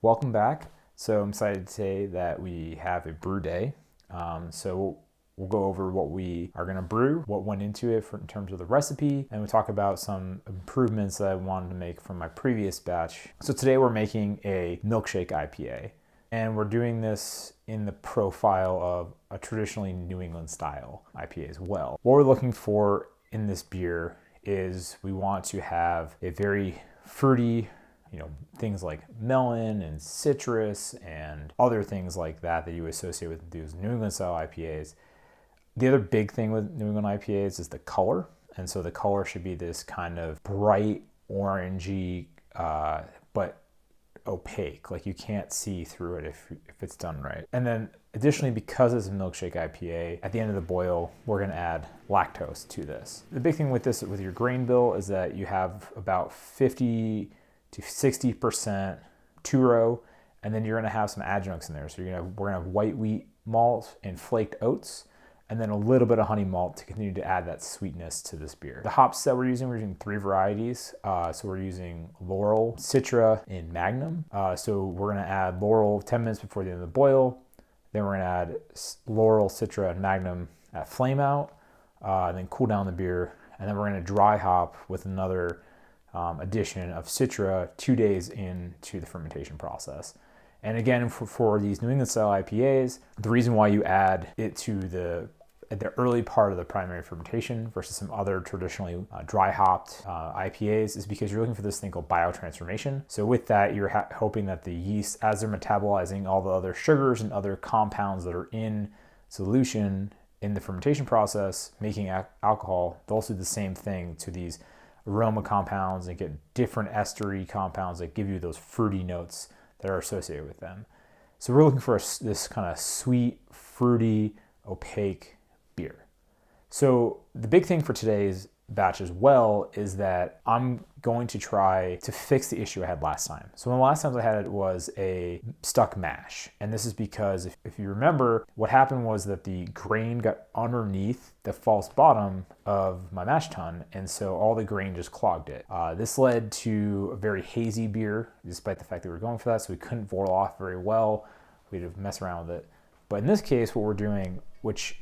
Welcome back. So I'm excited to say that we have a brew day. So we'll go over what we are going to brew, what went into it in terms of the recipe, and we'll talk about some improvements that I wanted to make from my previous batch. So today we're making a milkshake IPA, and we're doing this in the profile of a traditionally New England style IPA as well. What we're looking for in this beer is we want to have a very fruity, things like melon and citrus and other things like that you associate with these New England style IPAs. The other big thing with New England IPAs is the color. And so the color should be this kind of bright orangey, but opaque. Like you can't see through it if it's done right. And then additionally, because it's a milkshake IPA, at the end of the boil, we're gonna add lactose to this. The big thing with this, with your grain bill, is that you have about 50 to 60% two-row, and then you're gonna have some adjuncts in there. So we're gonna have white wheat malt and flaked oats, and then a little bit of honey malt to continue to add that sweetness to this beer. The hops that we're using 3 varieties. So we're using Loral, Citra, and Magnum. So we're gonna add Loral 10 minutes before the end of the boil. Then we're gonna add Loral, Citra, and Magnum at flameout, and then cool down the beer. And then we're gonna dry hop with another addition of Citra 2 days into the fermentation process. And again, for these New England style IPAs, the reason why you add it to the early part of the primary fermentation versus some other traditionally dry hopped IPAs is because you're looking for this thing called biotransformation. So with that, you're hoping that the yeast, as they're metabolizing all the other sugars and other compounds that are in solution in the fermentation process, making alcohol, they'll also do the same thing to these aroma compounds and get different estery compounds that give you those fruity notes that are associated with them. So we're looking for this kind of sweet, fruity, opaque beer. So the big thing for today's batch as well is that I'm going to try to fix the issue I had last time. So one of the last times I had it was a stuck mash. And this is because if you remember, what happened was that the grain got underneath the false bottom of my mash tun. And so all the grain just clogged it. This led to a very hazy beer, despite the fact that we were going for that. So we couldn't boil off very well. We'd have messed around with it. But in this case, what we're doing, which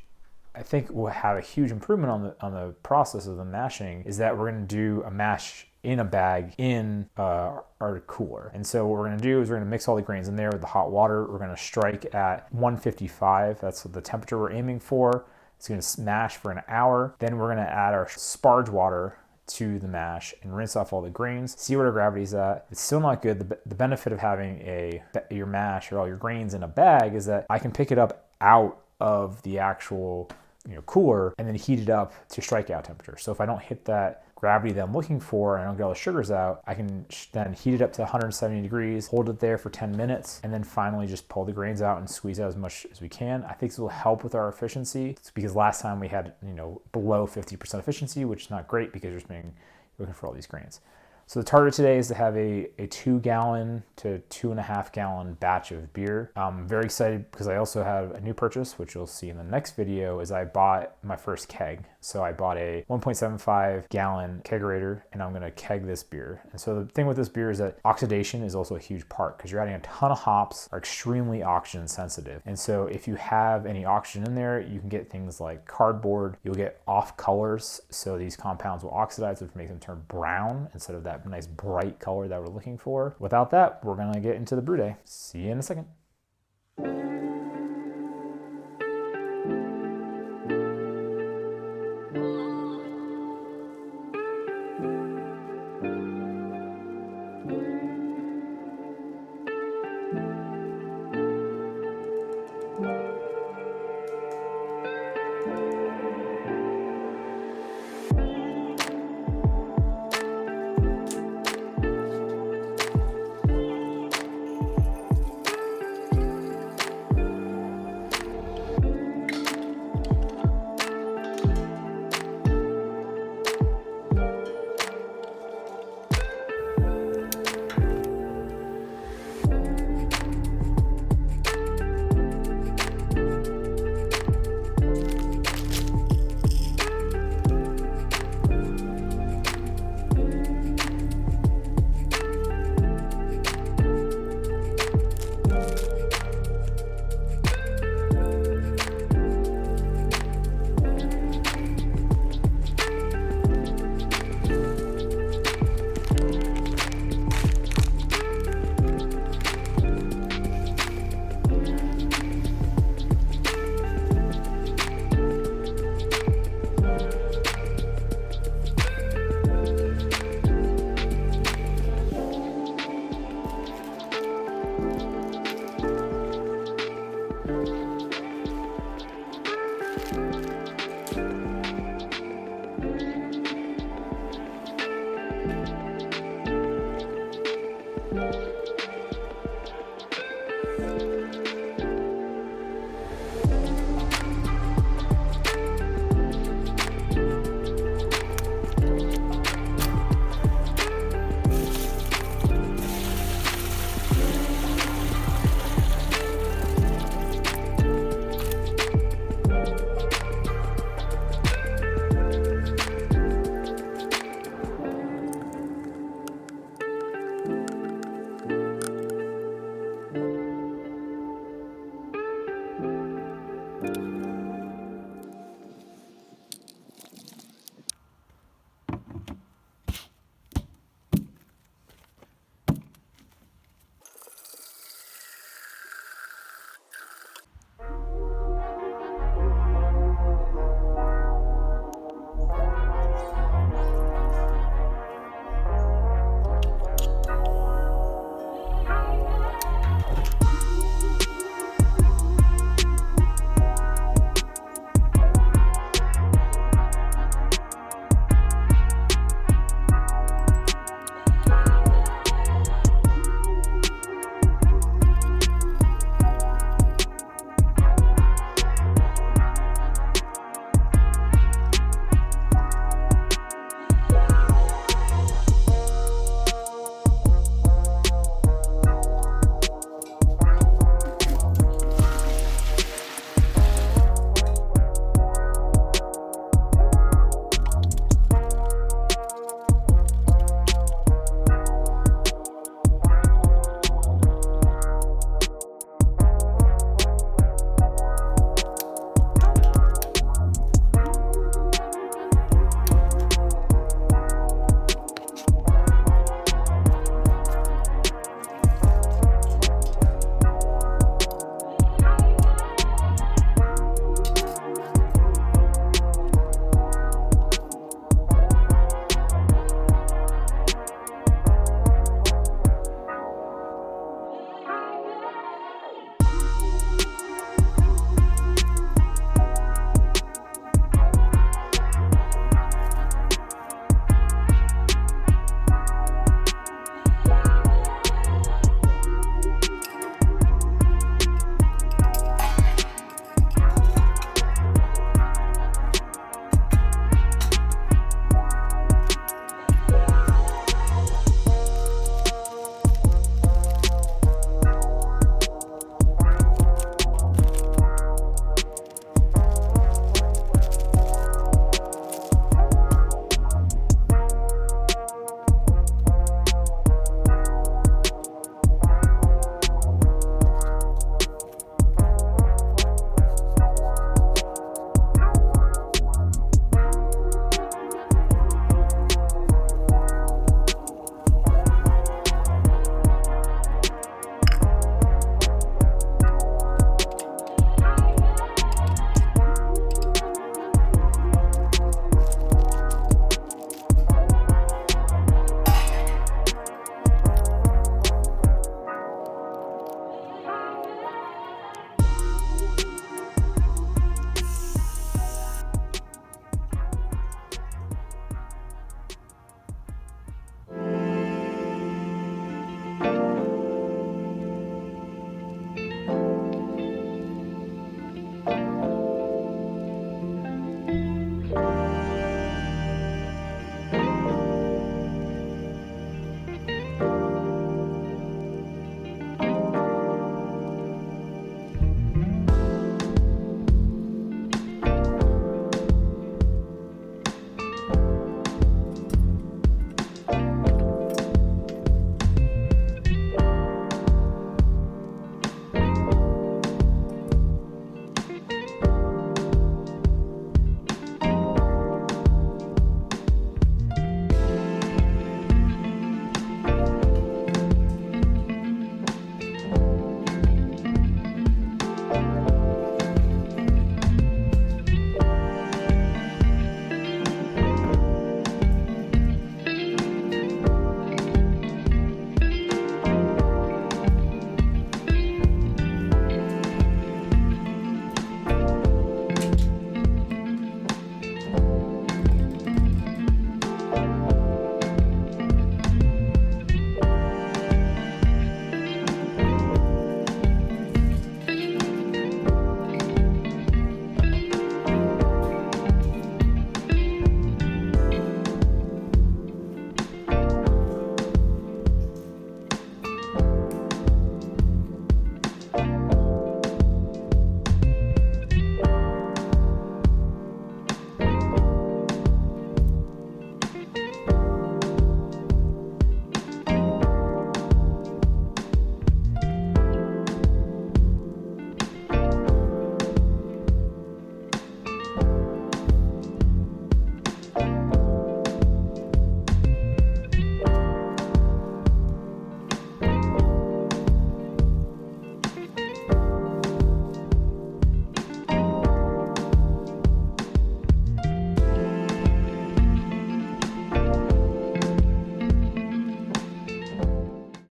I think will have a huge improvement on the process of the mashing, is that we're going to do a mash in a bag in our cooler. And so what we're going to do is we're going to mix all the grains in there with the hot water. We're going to strike at 155. That's the temperature we're aiming for. It's going to smash for an hour. Then we're going to add our sparge water to the mash and rinse off all the grains, see where the gravity's at. It's still not good. The benefit of having your mash or all your grains in a bag is that I can pick it up out of the actual cooler and then heat it up to strikeout temperature. So if I don't hit that gravity that I'm looking for and I don't get all the sugars out, I can then heat it up to 170 degrees, hold it there for 10 minutes, and then finally just pull the grains out and squeeze out as much as we can. I think this will help with our efficiency. It's because last time we had below 50% efficiency, which is not great because you're looking for all these grains. So the target today is to have a 2 gallon to 2.5 gallon batch of beer. I'm very excited because I also have a new purchase, which you'll see in the next video, is I bought my first keg. So I bought a 1.75 gallon kegerator and I'm gonna keg this beer. And so the thing with this beer is that oxidation is also a huge part because you're adding a ton of hops, are extremely oxygen sensitive. And so if you have any oxygen in there, you can get things like cardboard, you'll get off colors. So these compounds will oxidize, which makes them turn brown instead of that nice bright color that we're looking for. Without that, we're gonna get into the brew day. See you in a second. you.